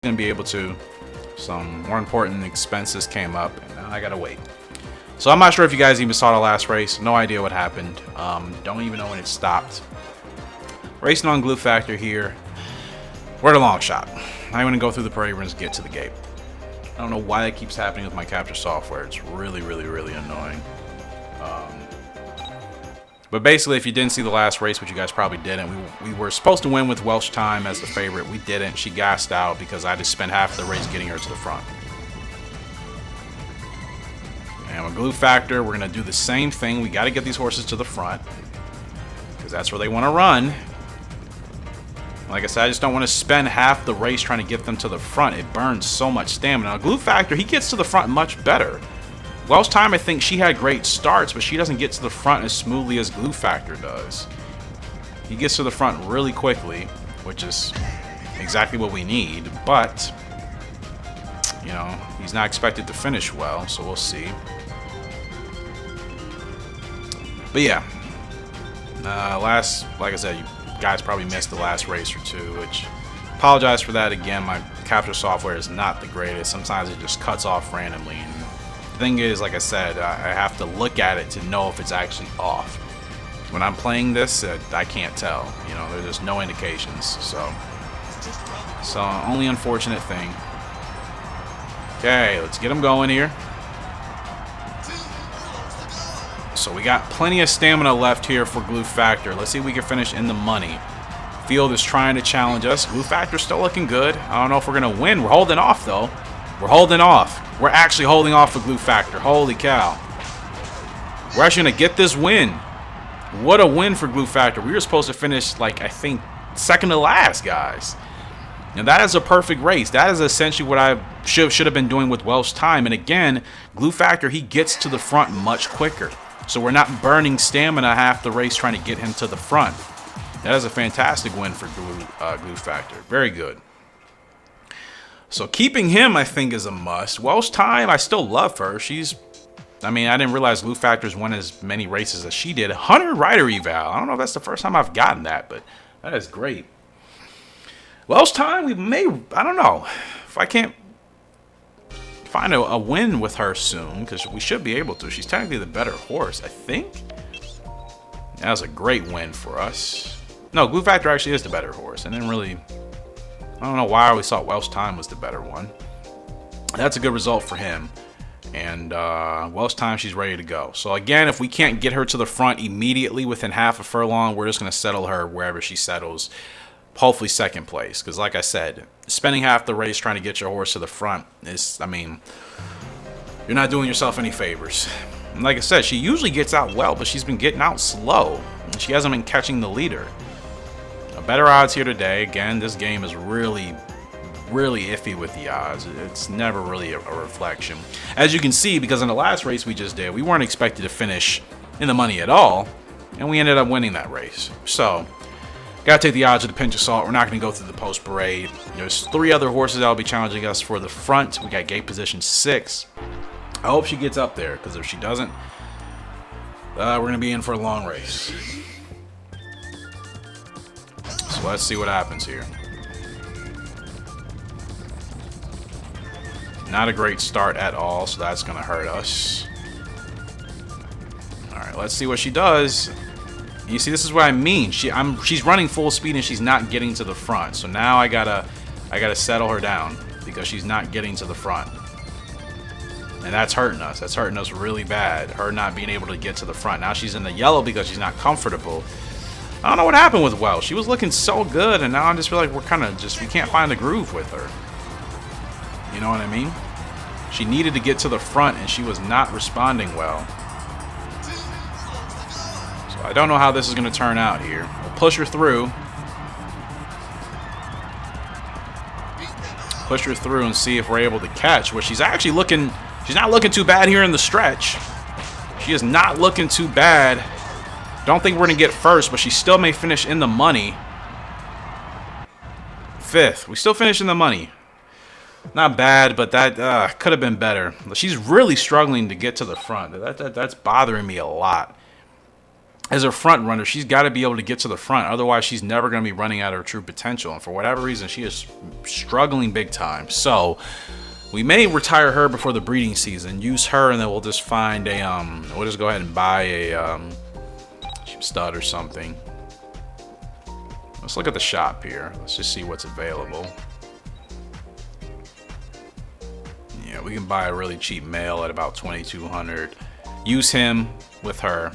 going to be able to. Some more important expenses came up, and now I got to wait. So I'm not sure if you guys even saw the last race. No idea what happened. Don't even know when it stopped. Racing on Glue Factor here. We're at a long shot. I'm going to go through the parade runs and get to the gate. I don't know why that keeps happening with my capture software. It's really, really, really annoying. But basically, if you didn't see the last race, which you guys probably didn't, we were supposed to win with Welsh Time as the favorite. We didn't. She gassed out because I just spent half the race getting her to the front. And with Glue Factor, we're going to do the same thing. We got to get these horses to the front because that's where they want to run. Like I said, I just don't want to spend half the race trying to get them to the front. It burns so much stamina. Now, Glue Factor, he gets to the front much better. Welsh Time, I think she had great starts, but she doesn't get to the front as smoothly as Glue Factor does. He gets to the front really quickly, which is exactly what we need, but, you know, he's not expected to finish well, so we'll see. But yeah, like I said, you guys probably missed the last race or two, which, apologize for that again. My capture software is not the greatest. Sometimes it just cuts off randomly. And the thing is, like I said, I have to look at it to know if it's actually off. When I'm playing this, I can't tell. You know, there's just no indications. So only unfortunate thing. Okay, let's get them going here. So we got plenty of stamina left here for Glue Factor. Let's see if we can finish in the money. Field is trying to challenge us. Glue Factor's still looking good. I don't know if we're going to win. We're holding off, though. We're holding off. We're actually holding off for Glue Factor. Holy cow. We're actually going to get this win. What a win for Glue Factor. We were supposed to finish, like, I think, second to last, guys. Now, that is a perfect race. That is essentially what I should have been doing with Welsh Time. And again, Glue Factor, he gets to the front much quicker. So we're not burning stamina half the race trying to get him to the front. That is a fantastic win for Glue Factor. Very good. So keeping him, I think, is a must. Welsh Time, I still love her. I didn't realize Glue Factor's won as many races as she did. 100 rider eval. I don't know if that's the first time I've gotten that, but that is great. Welsh Time, I don't know. If I can't find a win with her soon, because we should be able to. She's technically the better horse, I think. That was a great win for us. No, Glue Factor actually is the better horse. I don't know why I always thought Welsh Time was the better one. That's a good result for him. And Welsh Time, she's ready to go. So again, if we can't get her to the front immediately within half a furlong, we're just going to settle her wherever she settles. Hopefully second place. Because like I said, spending half the race trying to get your horse to the front is, you're not doing yourself any favors. And like I said, she usually gets out well, but she's been getting out slow. She hasn't been catching the leader. Better odds here today. Again, this game is really, really iffy with the odds. It's never really a reflection. As you can see, because in the last race we just did, we weren't expected to finish in the money at all, and we ended up winning that race. So, gotta take the odds with a pinch of salt. We're not going to go through the post parade. There's 3 other horses that will be challenging us for the front. We got gate position 6. I hope she gets up there, because if she doesn't, we're going to be in for a long race. So let's see what happens here. Not a great start at all, so that's going to hurt us. Alright, let's see what she does. You see, this is what I mean. She's running full speed and she's not getting to the front. So now I gotta settle her down because she's not getting to the front. And that's hurting us. That's hurting us really bad. Her not being able to get to the front. Now she's in the yellow because she's not comfortable. I don't know what happened with Welsh. She was looking so good, and now I just feel like we can't find the groove with her. You know what I mean? She needed to get to the front, and she was not responding well. So I don't know how this is going to turn out here. We'll push her through. Push her through and see if we're able to catch. Well, she's actually looking... She's not looking too bad here in the stretch. She is not looking too bad. Don't think we're going to get first, but she still may finish in the money. 5th. We still finish in the money. Not bad, but that could have been better. She's really struggling to get to the front. That's bothering me a lot. as a front runner, she's got to be able to get to the front. Otherwise, she's never going to be running at her true potential. And for whatever reason, she is struggling big time. So we may retire her before the breeding season. Use her, and then we'll just find a we'll just go ahead and buy a stud or something. Let's look at the shop here. Let's just see what's available. Yeah, we can buy a really cheap male at about 2,200. Use him with her.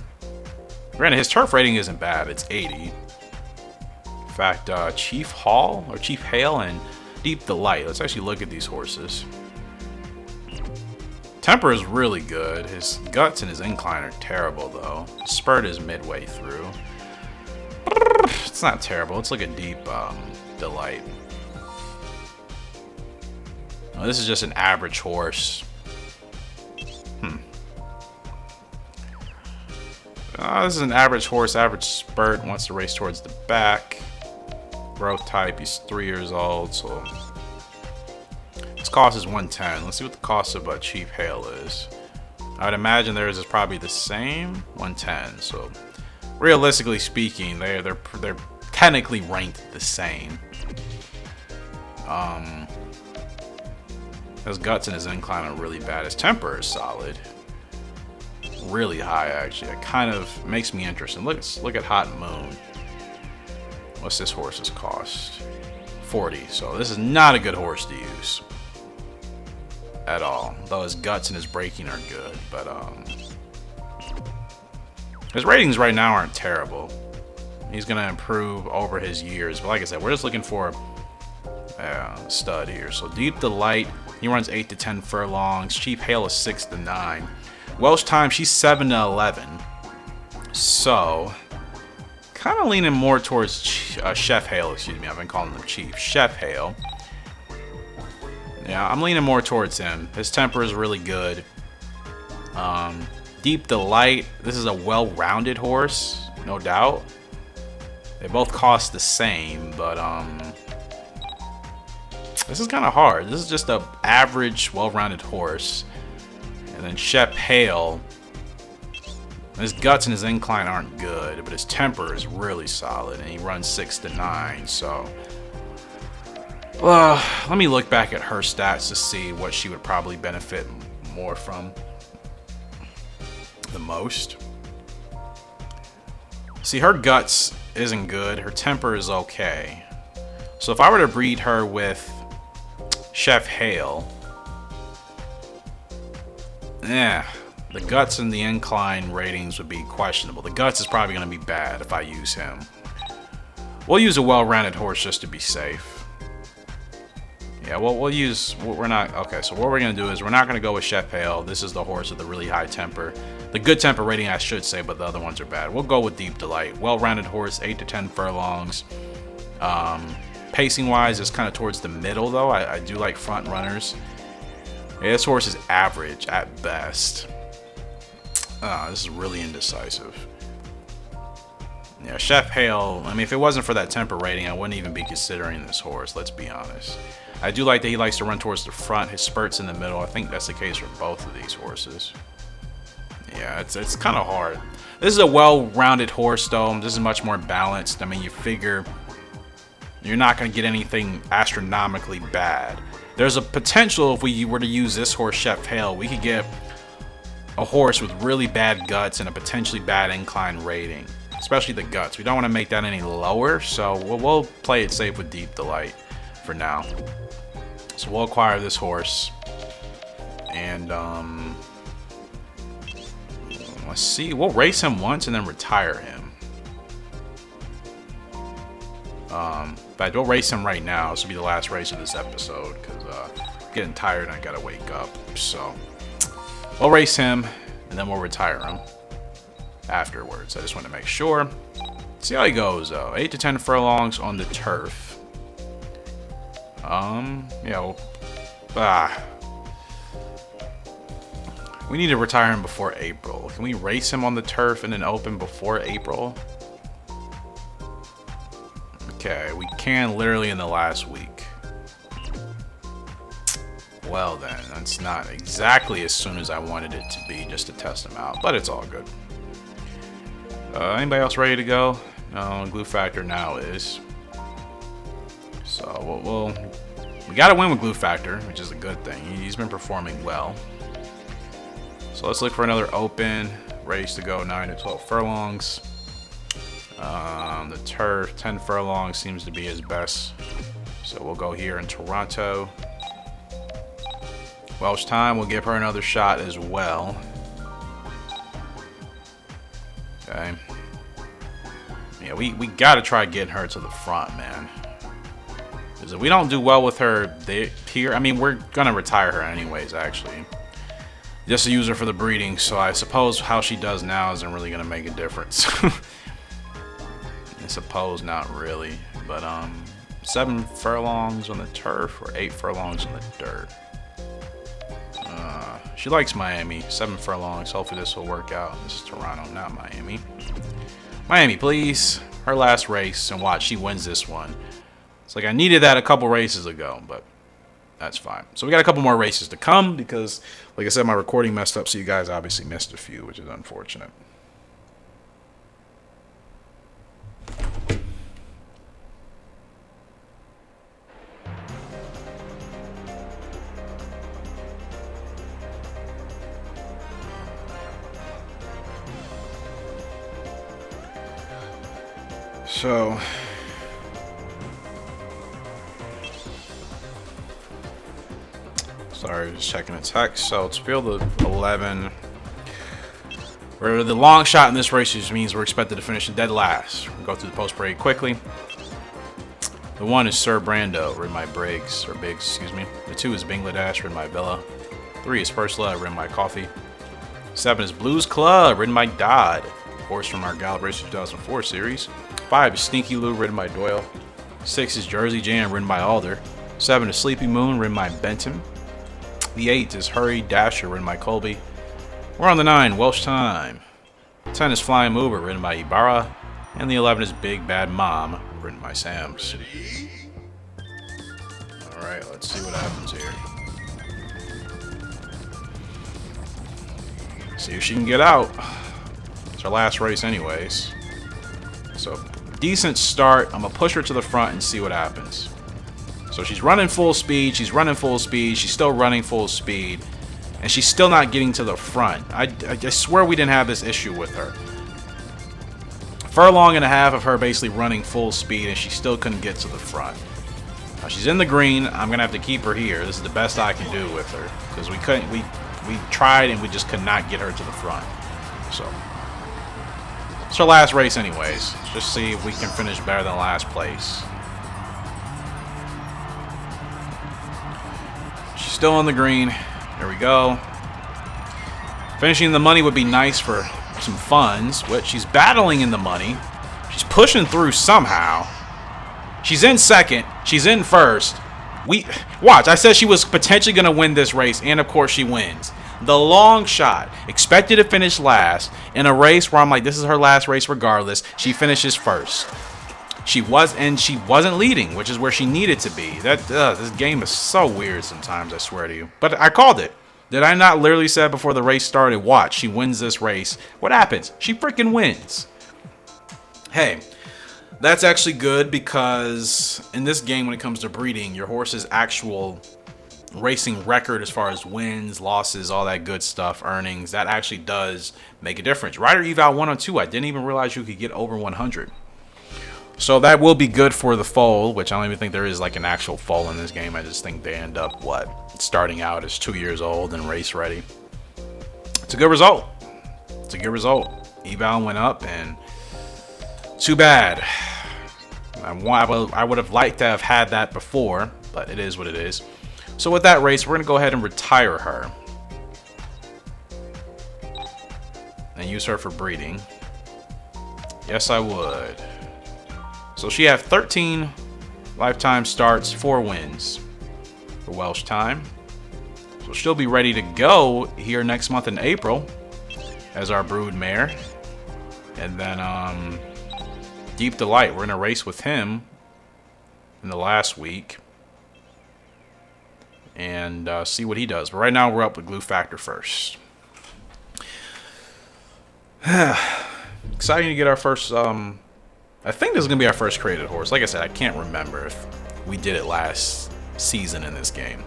Granted, his turf rating isn't bad. It's 80. In fact, Chief Hall or Chief Hale and Deep Delight. Let's actually look at these horses. Temper is really good. His guts and his incline are terrible, though. Spurt is midway through. It's not terrible. Let's look at Deep Delight. Oh, this is just an average horse. This is an average horse, average spurt. Wants to race towards the back. Growth type, he's 3 years old, so his cost is 110. Let's see what the cost of Chief Hale is. I would imagine theirs is probably the same, 110. So realistically speaking, they're technically ranked the same. His guts and his incline are really bad. His temper is solid. Really high, actually. It kind of makes me interested. Look at Hot Moon. What's this horse's cost? 40. So this is not a good horse to use at all. Though his guts and his braking are good, but his ratings right now aren't terrible. He's gonna improve over his years, but like I said, we're just looking for a stud here. So Deep Delight, he runs 8 to 10 furlongs. Chief Hale is 6 to 9. Welsh time, she's 7 to 11. So, kind of leaning more towards Chef Hale, excuse me. I've been calling him Chief. Chef Hale. Yeah, I'm leaning more towards him. His temper is really good. Deep Delight, this is a well-rounded horse, no doubt. They both cost the same, but this is kind of hard. This is just an average, well-rounded horse. And then Chef Hale, his guts and his incline aren't good, but his temper is really solid, and he runs 6 to 9. So, let me look back at her stats to see what she would probably benefit more from the most. See, her guts isn't good. Her temper is okay. So if I were to breed her with Chef Hale, the guts and the incline ratings would be questionable. The guts is probably going to be bad if I use him. We'll use a well-rounded horse just to be safe. Yeah, well, we're not, okay, so what we're going to do is we're not going to go with Chef Hale. This is the horse with the really high temper. The good temper rating, I should say, but the other ones are bad. We'll go with Deep Delight. Well-rounded horse, 8 to 10 furlongs. Pacing-wise, it's kind of towards the middle, though. I do like front runners. Yeah, this horse is average at best. This is really indecisive. Yeah, Chef Hale, I mean, if it wasn't for that temper rating, I wouldn't even be considering this horse, let's be honest. I do like that he likes to run towards the front. His spurt's in the middle. I think that's the case for both of these horses. Yeah, it's kind of hard. This is a well-rounded horse, though. This is much more balanced. I mean, you figure you're not going to get anything astronomically bad. There's a potential if we were to use this horse, Chef Hale, we could get a horse with really bad guts and a potentially bad incline rating, especially the guts. We don't want to make that any lower, so we'll play it safe with Deep Delight for now. So we'll acquire this horse, and let's see. We'll race him once and then retire him. In fact, we'll race him right now. This will be the last race of this episode because I'm getting tired and I gotta wake up. So we'll race him and then we'll retire him afterwards. I just want to make sure. See how he goes though. 8 to 10 furlongs on the turf. We need to retire him before April. Can we race him on the turf and then open before April? Okay, we can literally in the last week. Well then, that's not exactly as soon as I wanted it to be just to test him out, but it's all good. Anybody else ready to go? No, Glue Factor now is. So we got to win with Glue Factor, which is a good thing. He's been performing well. So let's look for another open race to go 9 to 12 furlongs. The turf 10 furlongs seems to be his best. So we'll go here in Toronto. Welsh time, we'll give her another shot as well. Okay. Yeah, we got to try getting her to the front, man. Because if we don't do well with her here, I mean, we're going to retire her anyways, actually. Just to use her for the breeding, so I suppose how she does now isn't really going to make a difference. I suppose not really. But 7 furlongs on the turf or 8 furlongs on the dirt. She likes Miami. 7 furlongs. Hopefully this will work out. This is Toronto, not Miami. Miami, please. Her last race, and watch, she wins this one. It's like I needed that a couple races ago, but that's fine. So we got a couple more races to come because, like I said, my recording messed up, so you guys obviously missed a few, which is unfortunate. So sorry, just checking the text. So it's field of 11. We're the long shot in this race, just means we're expected to finish in dead last. We'll go through the post parade quickly. The 1 is Sir Brando, ridden by Biggs, excuse me. The 2 is Bangladesh, ridden by Villa. 3 is First Love, ridden by Coffee. 7 is Blues Club, ridden by Dodd, horse from our Gallop Race 2004 series. 5 is Stinky Lou, ridden by Doyle. 6 is Jersey Jam, ridden by Alder. 7 is Sleepy Moon, ridden by Benton. The 8 is Hurry Dasher, ridden by Colby. We're on the 9, Welsh Time. 10 is Flying Mover, ridden by Ibarra. And the 11 is Big Bad Mom, ridden by Sams. Alright, let's see what happens here. See if she can get out. It's her last race anyways. So, decent start. I'm going to push her to the front and see what happens. So she's running full speed. She's still running full speed. And she's still not getting to the front. I swear we didn't have this issue with her. Furlong and a half of her basically running full speed, and she still couldn't get to the front. Now she's in the green. I'm going to have to keep her here. This is the best I can do with her. Because we tried and we just could not get her to the front. So it's her last race anyways. Just see if we can finish better than last place. She's still in the green. There we go. Finishing the money would be nice for some funds, which she's battling in the money. She's pushing through somehow. She's in second. She's in first. Watch, I said she was potentially going to win this race, and of course she wins. The long shot, expected to finish last in a race where I'm like, this is her last race regardless. She finishes first. She wasn't leading, which is where she needed to be. This game is so weird sometimes, I swear to you. But I called it. Did I not literally say before the race started, watch, she wins this race. What happens? She freaking wins. Hey, that's actually good because in this game, when it comes to breeding, your horse's actual racing record as far as wins, losses, all that good stuff, earnings, that actually does make a difference. Rider eval 102, I didn't even realize you could get over 100. So that will be good for the foal, which I don't even think there is like an actual foal in this game. I just think they end up, starting out as 2 years old and race ready. It's a good result. It's a good result. Eval went up, and too bad. I would have liked to have had that before, but it is what it is. So with that race, we're going to go ahead and retire her. And use her for breeding. Yes, I would. So she had 13 lifetime starts, 4 wins for Welsh Time. So she'll be ready to go here next month in April as our brood mare. And then Deep Delight, we're going to race with him in the last week. And see what he does. But right now we're up with Glue Factor first. exciting to get our first, I think this is going to be our first created horse. Like I said, I can't remember if we did it last season in this game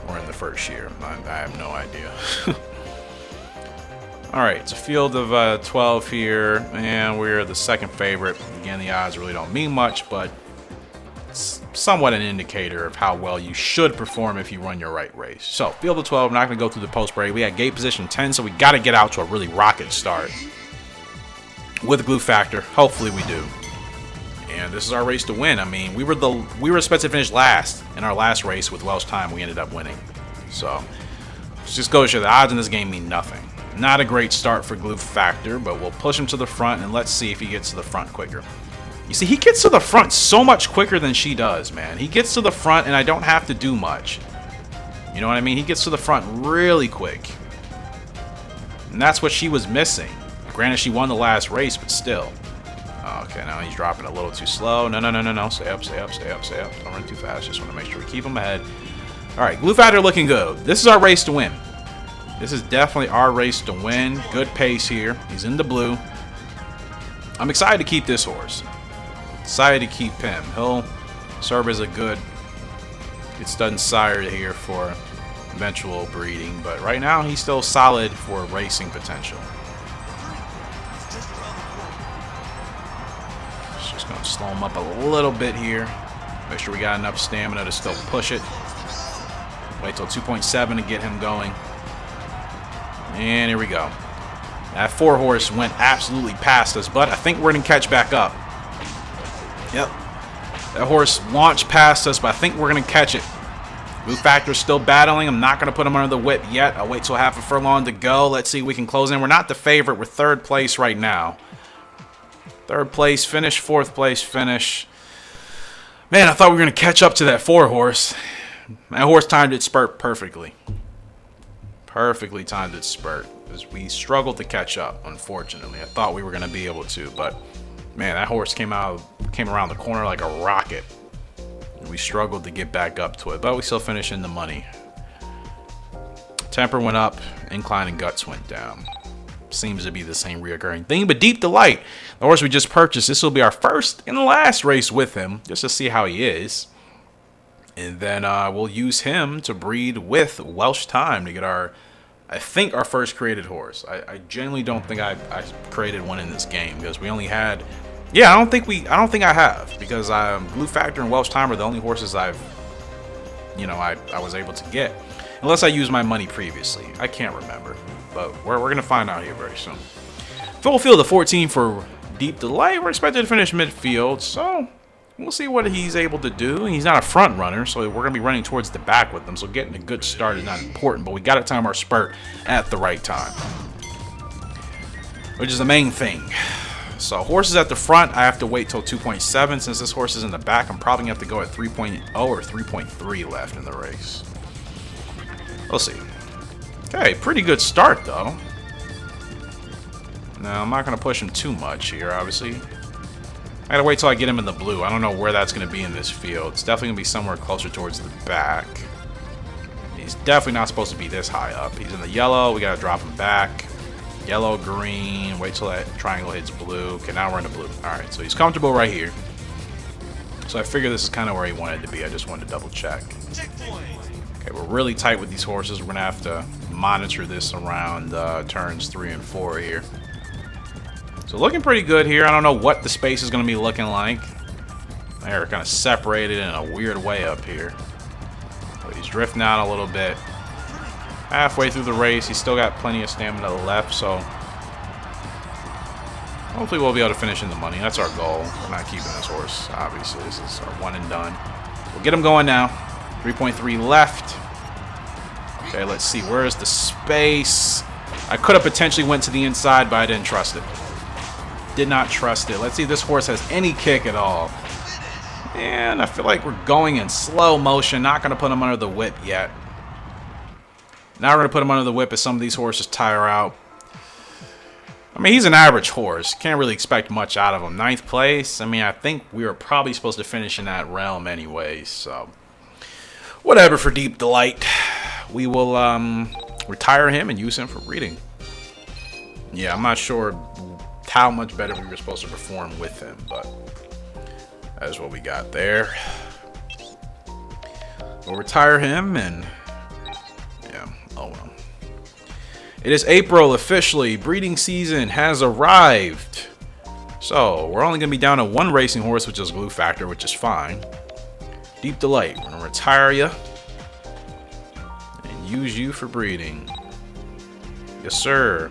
or in the first year. I have no idea. Alright, it's a field of 12 here, and we're the second favorite. Again, the odds really don't mean much, but it's somewhat an indicator of how well you should perform if you run your right race. So, field of 12, not going to go through the post break. We got gate position 10, so we got to get out to a really rocket start with Glue Factor. Hopefully we do. And this is our race to win. I mean, we were expected to finish last in our last race with Welsh time. We ended up winning. So, just goes to show the odds in this game mean nothing. Not a great start for Glue Factor, but we'll push him to the front and let's see if he gets to the front quicker. You see, he gets to the front so much quicker than she does, man. He gets to the front and I don't have to do much. You know what I mean? He gets to the front really quick. And that's what she was missing. Granted, she won the last race, but still. Okay, now he's dropping a little too slow. No. Stay up. Don't run too fast. Just want to make sure we keep him ahead. All right, Glue Factor looking good. This is our race to win. This is definitely our race to win. Good pace here. He's in the blue. I'm excited to keep this horse. Excited to keep him. He'll serve as a good stud sire here for eventual breeding. But right now, he's still solid for racing potential. Just going to slow him up a little bit here. Make sure we got enough stamina to still push it. Wait till 2.7 to get him going. And here we go. That 4-horse went absolutely past us, but I think we're going to catch back up. Yep. That horse launched past us, but I think we're going to catch it. Glue Factor's still battling. I'm not going to put him under the whip yet. I'll wait till half a furlong to go. Let's see if we can close in. We're not the favorite. We're third place right now. Third place finish, fourth place finish. Man, I thought we were going to catch up to that 4-horse. That horse timed its spurt perfectly. Perfectly timed its spurt. Because we struggled to catch up, unfortunately. I thought we were going to be able to, but man, that horse came around the corner like a rocket. And we struggled to get back up to it, but we still finished in the money. Temper went up, incline and guts went down. Seems to be the same reoccurring thing, but Deep Delight, the horse we just purchased, this will be our first and last race with him, just to see how he is. And then we'll use him to breed with Welsh Time to get I think our first created horse. I genuinely don't think I created one in this game because we only had. Yeah, I don't think I have because Glue Factor and Welsh Time are the only horses I was able to get, unless I used my money previously. I can't remember, but we're gonna find out here very soon. Full field of 14 for Deep Delight. We're expected to finish midfield, so we'll see what he's able to do. He's not a front runner, so we're going to be running towards the back with him. So getting a good start is not important, but we got to time our spurt at the right time, which is the main thing. So horses at the front, I have to wait till 2.7. Since this horse is in the back, I'm probably going to have to go at 3.0 or 3.3 left in the race. We'll see. Okay, pretty good start, though. Now, I'm not going to push him too much here, obviously. I gotta wait till I get him in the blue. I don't know where that's gonna be in this field. It's definitely gonna be somewhere closer towards the back. He's definitely not supposed to be this high up. He's in the yellow. We gotta drop him back. Yellow, green. Wait till that triangle hits blue. Okay, now we're in the blue. Alright, so he's comfortable right here. So I figure this is kind of where he wanted to be. I just wanted to double check. Okay, we're really tight with these horses. We're gonna have to monitor this around turns 3 and 4 here. So looking pretty good here. I don't know what the space is going to be looking like. They're kind of separated in a weird way up here. But he's drifting out a little bit. Halfway through the race, he's still got plenty of stamina left, so hopefully we'll be able to finish in the money. That's our goal. We're not keeping this horse, obviously. This is our one and done. We'll get him going now. 3.3 left. Okay, let's see. Where is the space? I could have potentially went to the inside, but I didn't trust it. Did not trust it. Let's see if this horse has any kick at all. And I feel like we're going in slow motion. Not going to put him under the whip yet. Now we're going to put him under the whip as some of these horses tire out. I mean, he's an average horse. Can't really expect much out of him. 9th place. I mean, I think we were probably supposed to finish in that realm anyways. So, whatever for Deep Delight. We will retire him and use him for breeding. Yeah, I'm not sure how much better we were supposed to perform with him, but that is what we got there. We'll retire him, and yeah, oh well. It is April officially. Breeding season has arrived. So we're only going to be down to one racing horse, which is Glue Factor, which is fine. Deep Delight, we're going to retire you and use you for breeding. Yes, sir.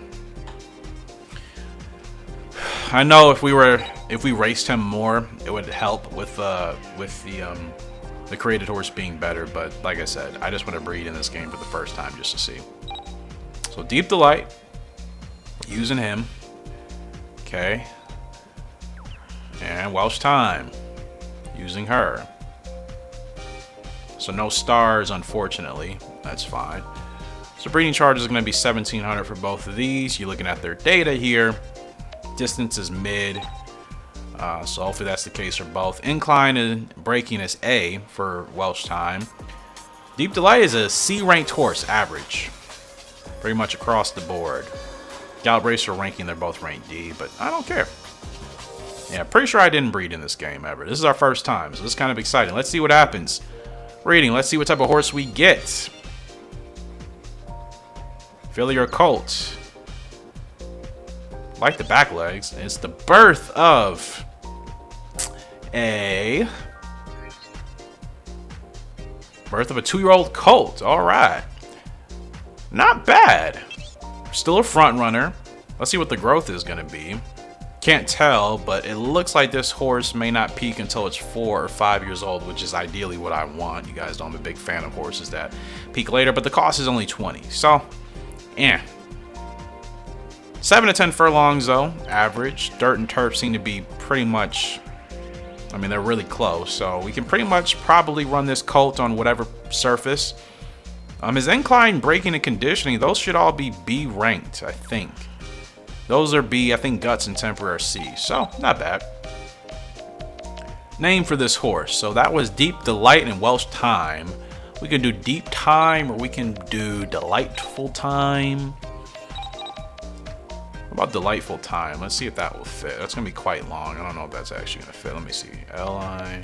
I know if we raced him more, it would help with the created horse being better, but like I said, I just want to breed in this game for the first time just to see. So Deep Delight, using him. Okay. And Welsh Time, using her. So no stars, unfortunately. That's fine. So breeding charge is going to be 1,700 for both of these. You're looking at their data here. Distance is mid. So hopefully that's the case for both. Incline and braking is A for Welsh Time. Deep Delight is a C ranked horse, average. Pretty much across the board. Gallop Racer ranking, they're both ranked D, but I don't care. Yeah, pretty sure I didn't breed in this game ever. This is our first time, so this is kind of exciting. Let's see what happens. Breeding, let's see what type of horse we get. Filly or colt. Like the back legs. It's the birth of a 2-year-old colt. All right. Not bad. Still a front runner. Let's see what the growth is going to be. Can't tell, but it looks like this horse may not peak until it's 4 or 5 years old, which is ideally what I want. You guys know I'm a big fan of horses that peak later, but the cost is only 20. So, 7 to 10 furlongs though, average. Dirt and turf seem to be pretty much, I mean, they're really close. So we can pretty much probably run this colt on whatever surface. His incline, braking, and conditioning, those should all be B ranked, I think. Those are B, I think guts and temper are C. So, not bad. Name for this horse. So that was Deep Delight and Welsh Time. We can do Deep Time or we can do Delightful Time. What about Delightful Time? Let's see if that will fit. That's going to be quite long. I don't know if that's actually going to fit. Let me see. L-I,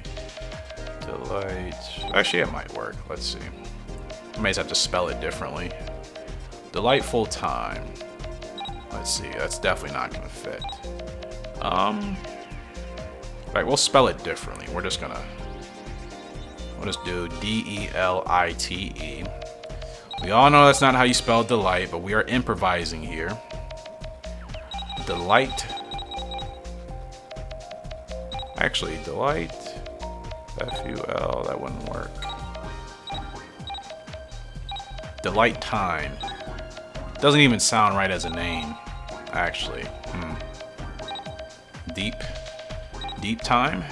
Delight. Actually, it might work. Let's see. I may just have to spell it differently. Delightful Time. Let's see. That's definitely not going to fit. Right, we'll spell it differently. We'll just do D-E-L-I-T-E. We all know that's not how you spell delight, but we are improvising here. Delight. Actually, Delight. F-U-L. That wouldn't work. Delight Time. Doesn't even sound right as a name, actually. Deep Time.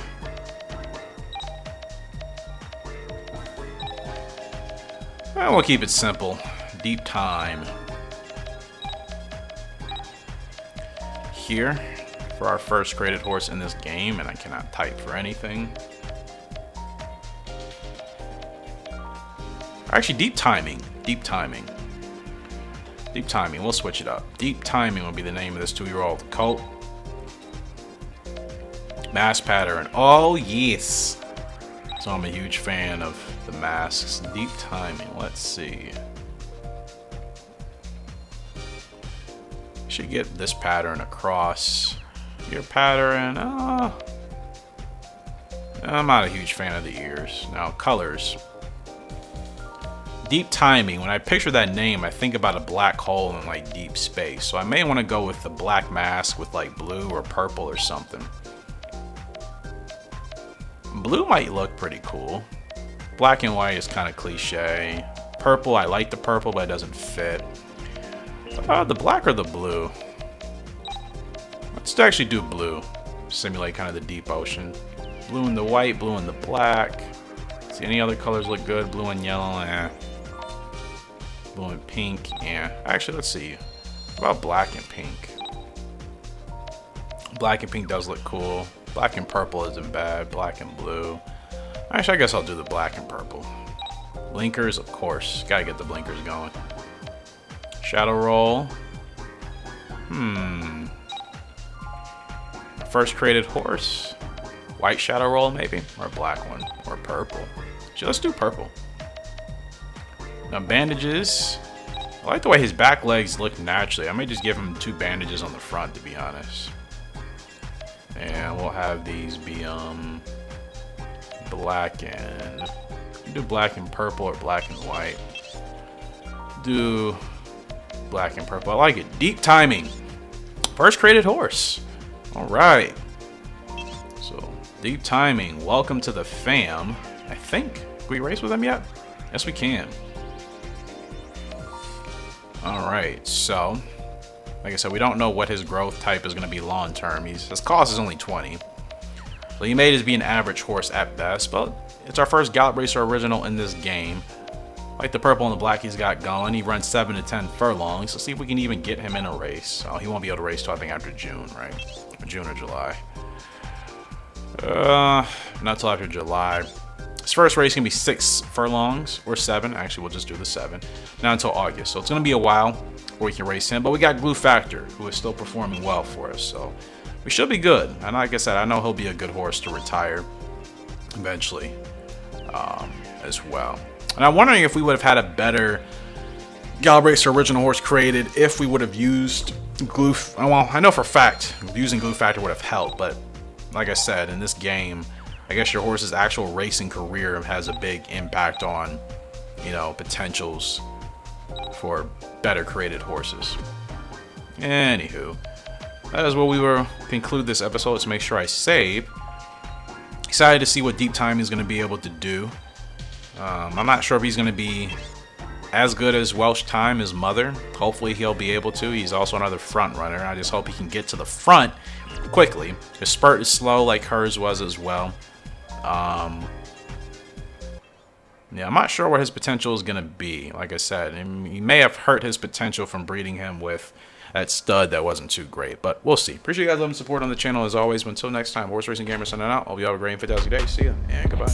Well, we'll keep it simple. Deep Time. Here for our first created horse in this game, and I cannot type for anything. Actually, Deep Timing. Deep Timing. Deep Timing. We'll switch it up. Deep Timing will be the name of this 2-year-old colt. Mask pattern. Oh, yes. So I'm a huge fan of the masks. Deep Timing. Let's see. Should get this pattern across your pattern. I'm not a huge fan of the ears. Now, colors. Deep Timing. When I picture that name, I think about a black hole in like deep space. So I may want to go with the black mask with like blue or purple or something. Blue might look pretty cool. Black and white is kind of cliche. Purple, I like the purple, but it doesn't fit. The black or the blue? Let's actually do blue. Simulate kind of the deep ocean. Blue and the white, blue and the black. See, any other colors look good? Blue and yellow, Blue and pink, Actually, let's see. What about black and pink? Black and pink does look cool. Black and purple isn't bad. Black and blue. Actually, I guess I'll do the black and purple. Blinkers, of course. Gotta get the blinkers going. Shadow roll. first created horse. White shadow roll maybe, or a black one, or purple. Actually, let's do purple. Now bandages. I like the way his back legs look naturally. I may just give him 2 bandages on the front, to be honest. And we'll have these be black and do black and purple or black and white. Do black and purple. I like it. Deep timing. First created horse. All right. So deep timing. Welcome to the fam. I think. Can we race with him yet? Yes, we can. All right. So, like I said, we don't know what his growth type is going to be long term. His cost is only 20. So he may just be an average horse at best, but it's our first Gallop Racer original in this game. Like the purple and the black he's got going. He runs 7 to 10 furlongs. Let's see if we can even get him in a race. Oh, he won't be able to race till I think after June, right? June or July. Not till after July. His first race can be 6 furlongs or 7. Actually, we'll just do the 7. Not until August. So it's going to be a while before we can race him. But we got Glue Factor, who is still performing well for us. So we should be good. And like I said, I know he'll be a good horse to retire eventually as well. And I'm wondering if we would have had a better Gallop Racer original horse created if we would have used Glue. Well, I know for a fact using Glue Factor would have helped, but like I said, in this game, I guess your horse's actual racing career has a big impact on, you know, potentials for better created horses. Anywho, that is what we will conclude this episode. Let's make sure I save. Excited to see what deep time is going to be able to do. I'm not sure if he's going to be as good as Welsh Time, his mother. Hopefully he'll be able to. He's also another front runner. I just hope he can get to the front quickly. His spurt is slow like hers was as well. Yeah, I'm not sure what his potential is going to be. Like I said, he may have hurt his potential from breeding him with that stud that wasn't too great. But we'll see. Appreciate you guys loving the support on the channel as always. But until next time, Horse Racing Gamer signing out. Hope you have a great and fantastic day. See ya and goodbye.